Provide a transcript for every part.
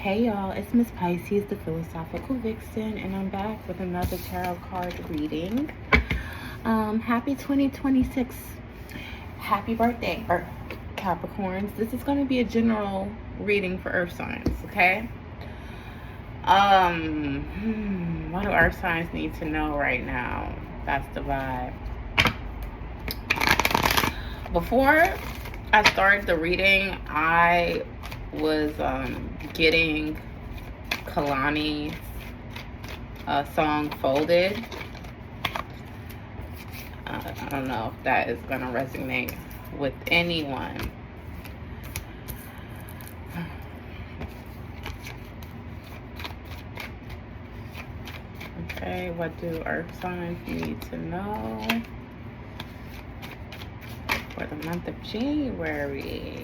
Hey y'all, it's Miss Pisces, the Philosophical Vixen, and I'm back with another tarot card reading. Happy 2026. Happy birthday, Earth Capricorns. This is going to be a general reading for Earth signs, okay? What do Earth signs need to know right now? That's the vibe. Before I started the reading, I was getting Kalani's song Folded. I don't know if that is going to resonate with anyone. Okay, what do Earth signs need to know for the month of January?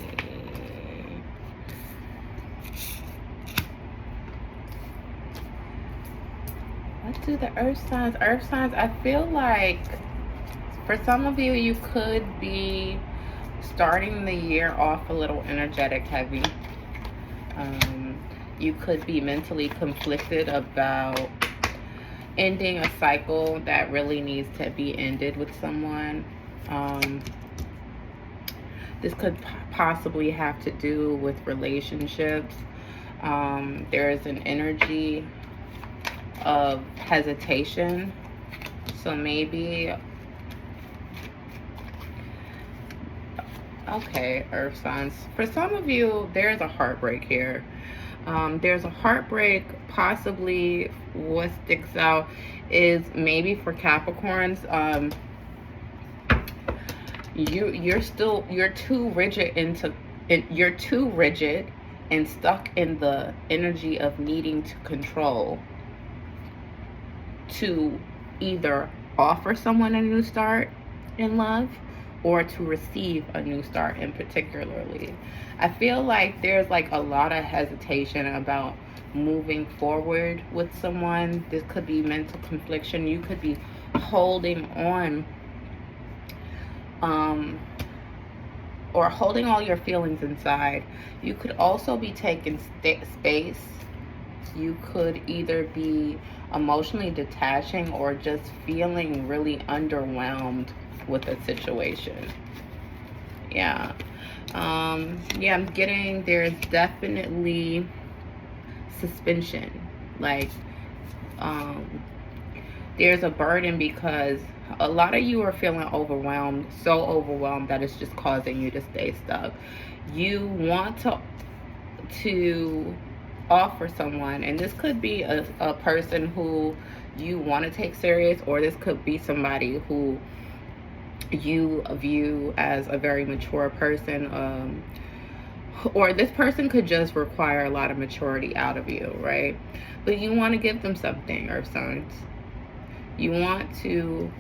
What do the Earth signs? Earth signs, I feel like for some of you, you could be starting the year off a little energetic heavy. You could be mentally conflicted about ending a cycle that really needs to be ended with someone. This could possibly have to do with relationships. There is an energy of hesitation. So maybe, okay, Earth signs. For some of you, there's a heartbreak here. There's a heartbreak. Possibly what sticks out is maybe for Capricorns, you're too rigid and stuck in the energy of needing to control to either offer someone a new start in love or to receive a new start in particularly. I feel like there's like a lot of hesitation about moving forward with someone. This could be mental confliction. You could be holding on or holding all your feelings inside. You could also be taking space. You could either be emotionally detaching or just feeling really underwhelmed with a situation. Yeah. I'm getting there's definitely suspension. Like, there's a burden because a lot of you are feeling overwhelmed, so overwhelmed that it's just causing you to stay stuck. You want to offer someone, and this could be a person who you want to take serious, or this could be somebody who you view as a very mature person, or this person could just require a lot of maturity out of you, right? But you want to give them something, Earth signs. You want to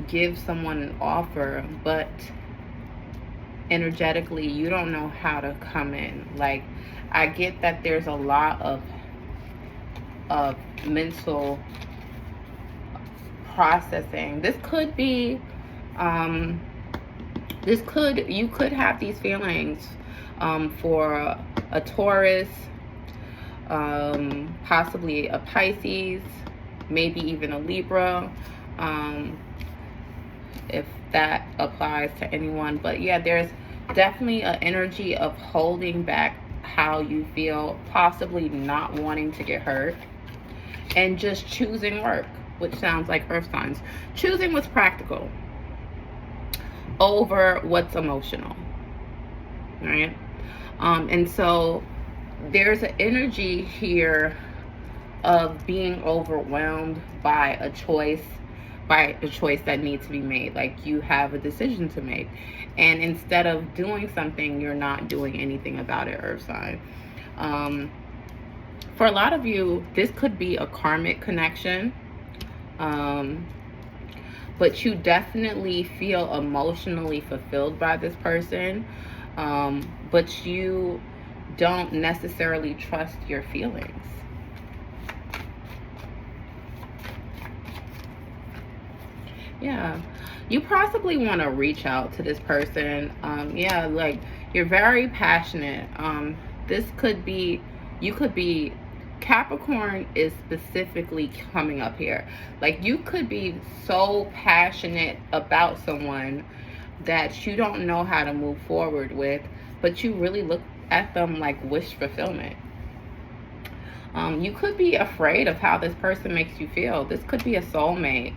give someone an offer, but energetically you don't know how to come in. Like, I get that there's a lot of mental processing. This could be you could have these feelings for a Taurus, possibly a Pisces, maybe even a Libra, if that applies to anyone. But yeah, there's definitely an energy of holding back how you feel, possibly not wanting to get hurt, and just choosing work, which sounds like Earth signs. Choosing what's practical over what's emotional, right? And so there's an energy here of being overwhelmed by a choice that needs to be made. Like, you have a decision to make, and instead of doing something, you're not doing anything about it, Earth sign. For a lot of you, this could be a karmic connection, but you definitely feel emotionally fulfilled by this person, but you don't necessarily trust your feelings. Yeah, you possibly want to reach out to this person. Like, you're very passionate. This could be You could be, Capricorn is specifically coming up here. Like, you could be so passionate about someone that you don't know how to move forward with, but you really look at them like wish fulfillment. You could be afraid of how this person makes you feel. This could be a soulmate.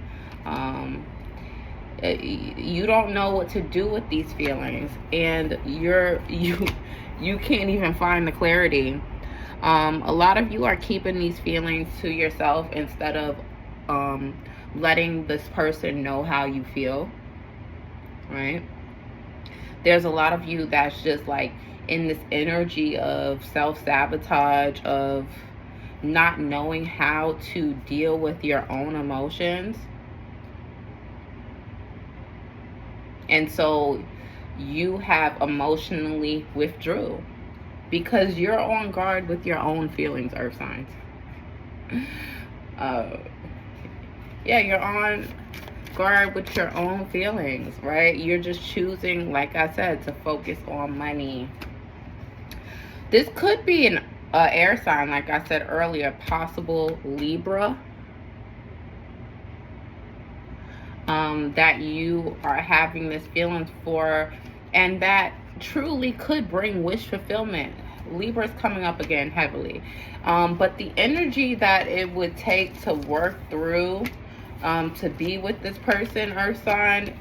You don't know what to do with these feelings, and you can't even find the clarity. A lot of you are keeping these feelings to yourself instead of letting this person know how you feel, right? There's a lot of you that's just like in this energy of self-sabotage, of not knowing how to deal with your own emotions. And so you have emotionally withdrew because you're on guard with your own feelings, earth signs. Yeah, you're on guard with your own feelings, right? You're just choosing, like I said, to focus on money. This could be an air sign, like I said earlier, possible Libra. That you are having this feelings for, and that truly could bring wish fulfillment. Libra's coming up again heavily. But the energy that it would take to work through, to be with this person, earth sign,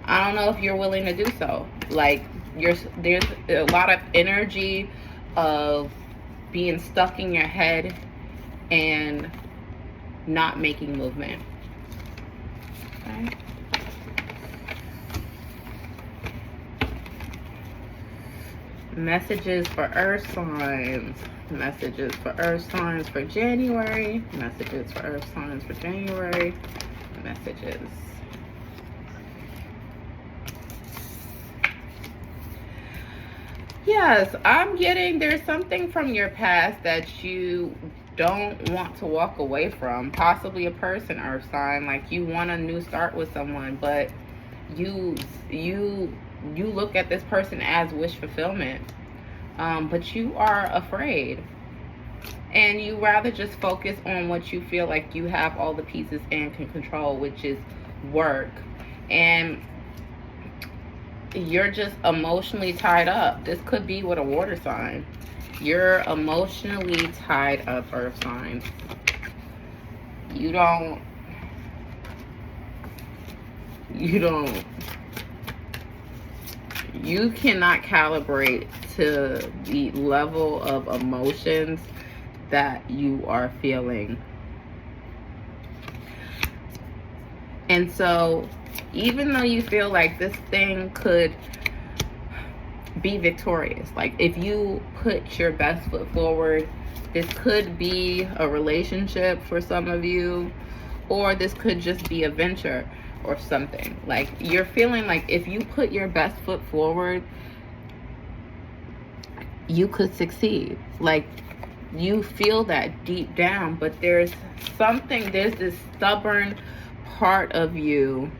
I don't know if you're willing to do so. Like, there's a lot of energy of being stuck in your head and not making movement. Okay. Messages for earth signs. Messages for earth signs for January. Messages for earth signs for January. Messages. Yes, I'm getting, there's something from your past that you don't want to walk away from. Possibly a person, earth sign. Like, you want a new start with someone, but you look at this person as wish fulfillment. But you are afraid. And you rather just focus on what you feel like you have all the pieces and can control, which is work. And you're just emotionally tied up. This could be with a water sign. You're emotionally tied up, earth signs. You cannot calibrate to the level of emotions that you are feeling. And so, even though you feel like this thing could be victorious, like if you put your best foot forward, this could be a relationship for some of you, or this could just be a venture or something. Like, you're feeling like if you put your best foot forward, you could succeed. Like, you feel that deep down, but there's this stubborn part of you.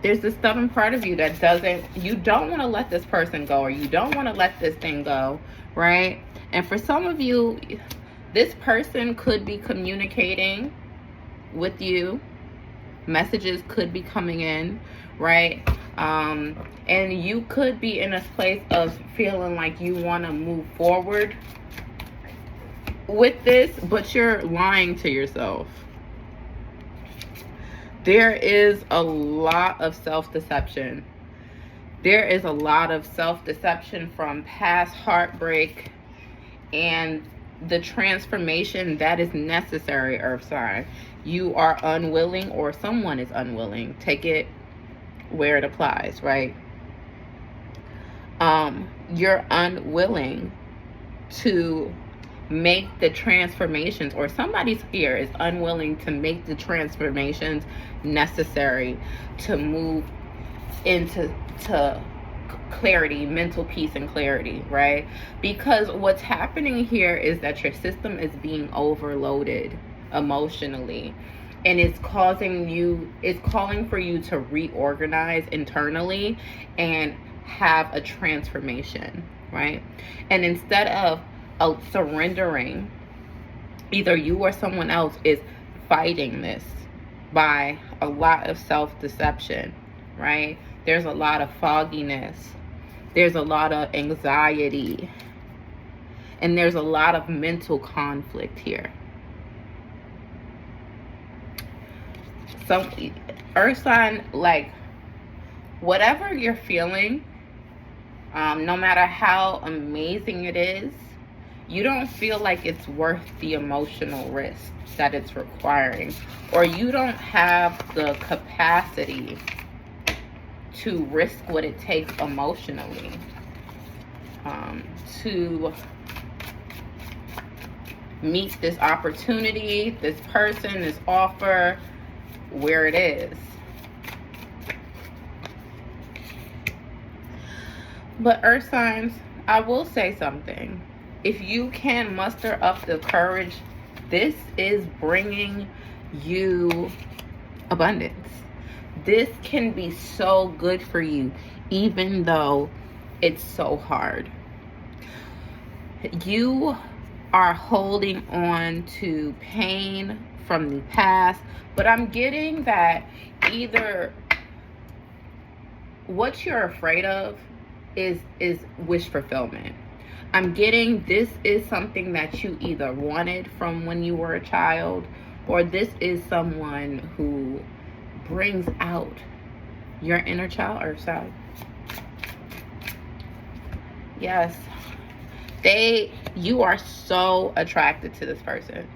There's this stubborn part of you that you don't want to let this person go, or you don't want to let this thing go, right? And for some of you, this person could be communicating with you. Messages could be coming in, right? And you could be in a place of feeling like you want to move forward with this, but you're lying to yourself. There is a lot of self-deception. There is a lot of self-deception from past heartbreak and the transformation that is necessary, earth sign. You are unwilling, or someone is unwilling. Take it where it applies, right? You're unwilling to make the transformations, or somebody's here is unwilling to make the transformations necessary to move into clarity, mental peace and clarity, right? Because what's happening here is that your system is being overloaded emotionally, and it's calling for you to reorganize internally and have a transformation, right? And instead of surrendering, either you or someone else is fighting this by a lot of self-deception, right? There's a lot of fogginess. There's a lot of anxiety. And there's a lot of mental conflict here. So, Earth sign, like, whatever you're feeling, no matter how amazing it is, you don't feel like it's worth the emotional risk that it's requiring, or you don't have the capacity to risk what it takes emotionally to meet this opportunity, this person, this offer, where it is. But Earth signs, I will say something. If you can muster up the courage, this is bringing you abundance. This can be so good for you, even though it's so hard. You are holding on to pain from the past, but I'm getting that either what you're afraid of is wish fulfillment. I'm getting this is something that you either wanted from when you were a child, or this is someone who brings out your inner child, Earth side. Yes. You are so attracted to this person.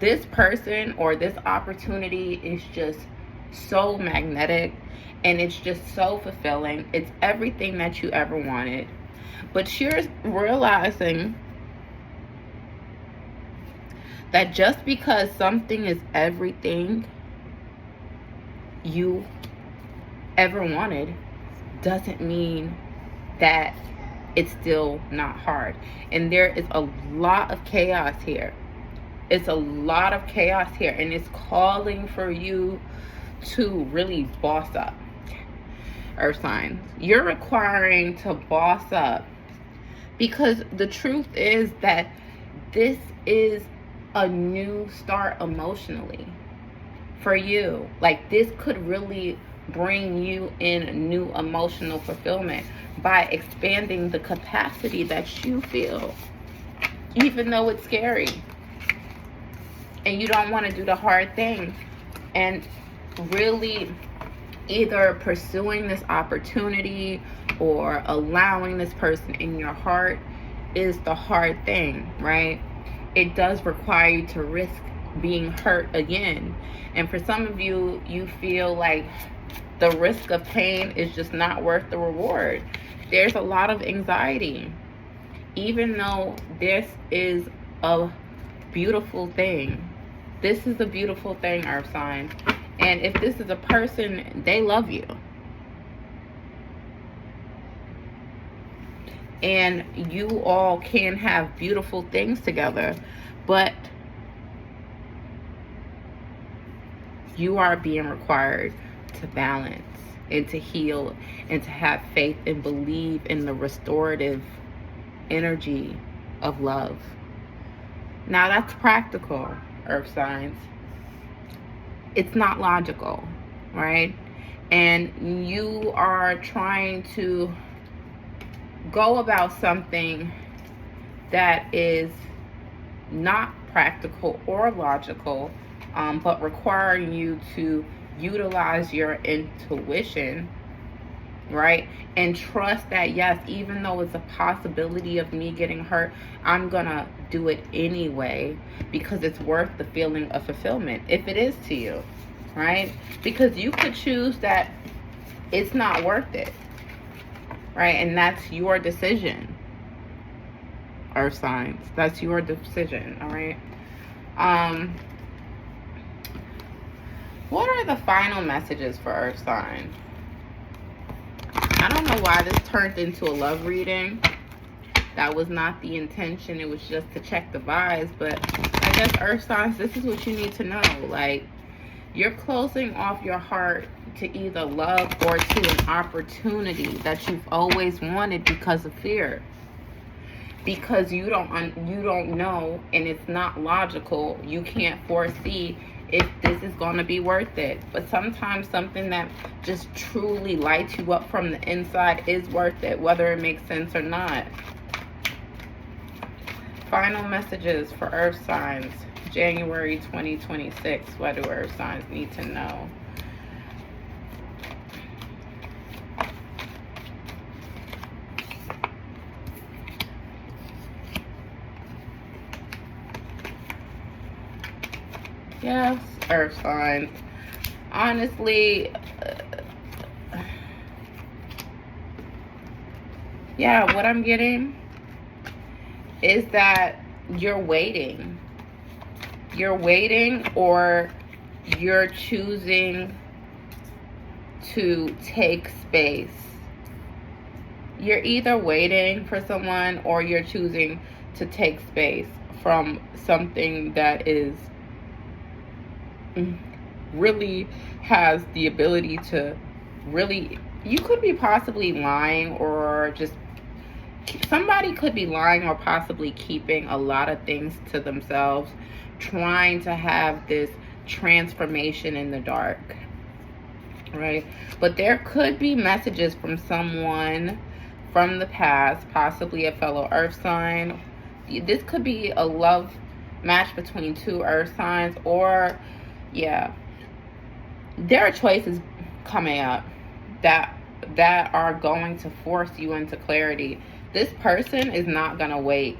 This person or this opportunity is just so magnetic, and it's just so fulfilling. It's everything that you ever wanted. But you're realizing that just because something is everything you ever wanted doesn't mean that it's still not hard. And there is a lot of chaos here. It's a lot of chaos here, and it's calling for you to really boss up. Earth signs, you're requiring to boss up, because the truth is that this is a new start emotionally for you. Like, this could really bring you in new emotional fulfillment by expanding the capacity that you feel, even though it's scary and you don't want to do the hard thing. And really either pursuing this opportunity or allowing this person in your heart is the hard thing, right? It does require you to risk being hurt again. And for some of you, you feel like the risk of pain is just not worth the reward. There's a lot of anxiety, even though this is a beautiful thing. This is a beautiful thing, Earth signs. And if this is a person, they love you. And you all can have beautiful things together, but you are being required to balance and to heal and to have faith and believe in the restorative energy of love. Now that's practical, Earth signs. It's not logical, right? And you are trying to go about something that is not practical or logical, but requiring you to utilize your intuition, right? And trust that, yes, even though it's a possibility of me getting hurt, I'm gonna do it anyway because it's worth the feeling of fulfillment, if it is to you, right? Because you could choose that it's not worth it, right? And that's your decision, Earth signs. That's your decision, all right? What are the final messages for Earth sign? I don't know why this turned into a love reading. That was not the intention. It was just to check the vibes. But I guess Earth signs, this is what you need to know. Like, you're closing off your heart to either love or to an opportunity that you've always wanted because of fear. Because you don't know, and it's not logical. You can't foresee if this is going to be worth it. But sometimes something that just truly lights you up from the inside is worth it, whether it makes sense or not. Final messages for Earth signs, January 2026. What do Earth signs need to know? Yes, Earth signs. Honestly, yeah, what I'm getting is that you're waiting. You're waiting, or you're choosing to take space. You're either waiting for someone or you're choosing to take space from something that is really has the ability to really, you could be possibly lying, or just somebody could be lying or possibly keeping a lot of things to themselves, trying to have this transformation in the dark, right? But there could be messages from someone from the past, possibly a fellow earth sign. This could be a love match between two earth signs, or yeah, there are choices coming up that are going to force you into clarity. This person is not going to wait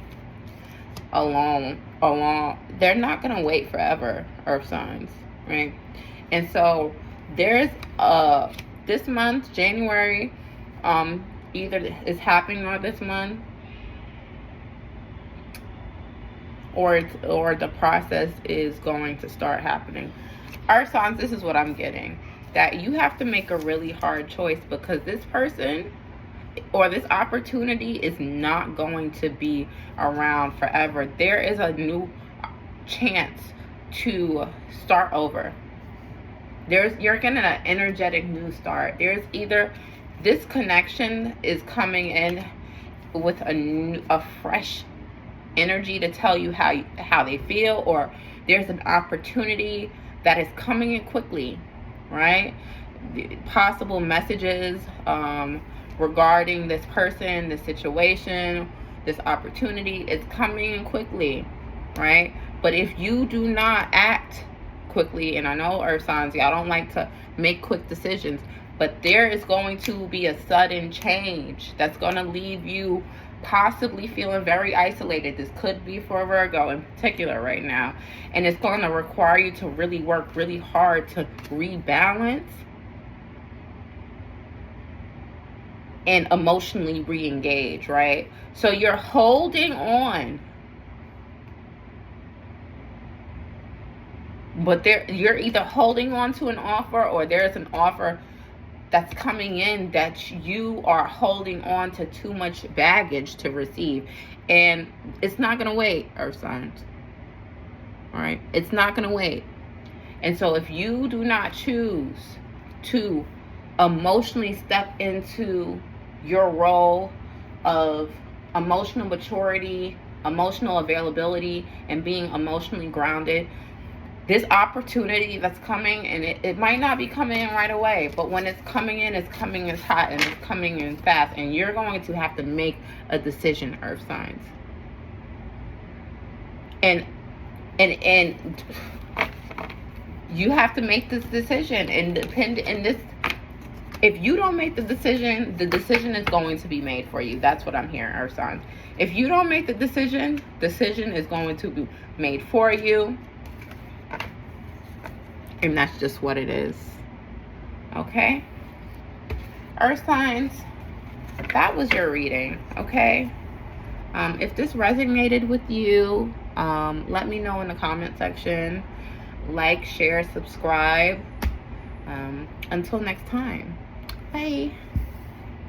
alone. They're not going to wait forever, earth signs, right? And so there's this month, January, either is happening or this month, or the process is going to start happening. Earth signs, this is what I'm getting, that you have to make a really hard choice, because this person or this opportunity is not going to be around forever. There is a new chance to start over. You're getting an energetic new start. There's either this connection is coming in with a fresh energy to tell you how they feel, or there's an opportunity that is coming in quickly, right? Possible messages regarding this person, this situation, this opportunity is coming in quickly, right? But if you do not act quickly, and I know earth signs, y'all don't like to make quick decisions, but there is going to be a sudden change that's going to leave you possibly feeling very isolated. This could be for Virgo in particular right now, and it's going to require you to really work really hard to rebalance and emotionally re-engage, right? So you're holding on, but you're either holding on to an offer, or there's an offer that's coming in that you are holding on to too much baggage to receive. And it's not going to wait, earth signs. All right? It's not going to wait. And so if you do not choose to emotionally step into your role of emotional maturity, emotional availability, and being emotionally grounded, this opportunity that's coming, and it might not be coming in right away, but when it's coming in hot, and it's coming in fast, and you're going to have to make a decision, earth signs. And you have to make this decision, and if you don't make the decision is going to be made for you. That's what I'm hearing, earth signs. If you don't make the decision is going to be made for you. And that's just what it is. Okay? Earth signs, that was your reading. Okay? If this resonated with you, let me know in the comment section. Like, share, subscribe. Until next time. Bye.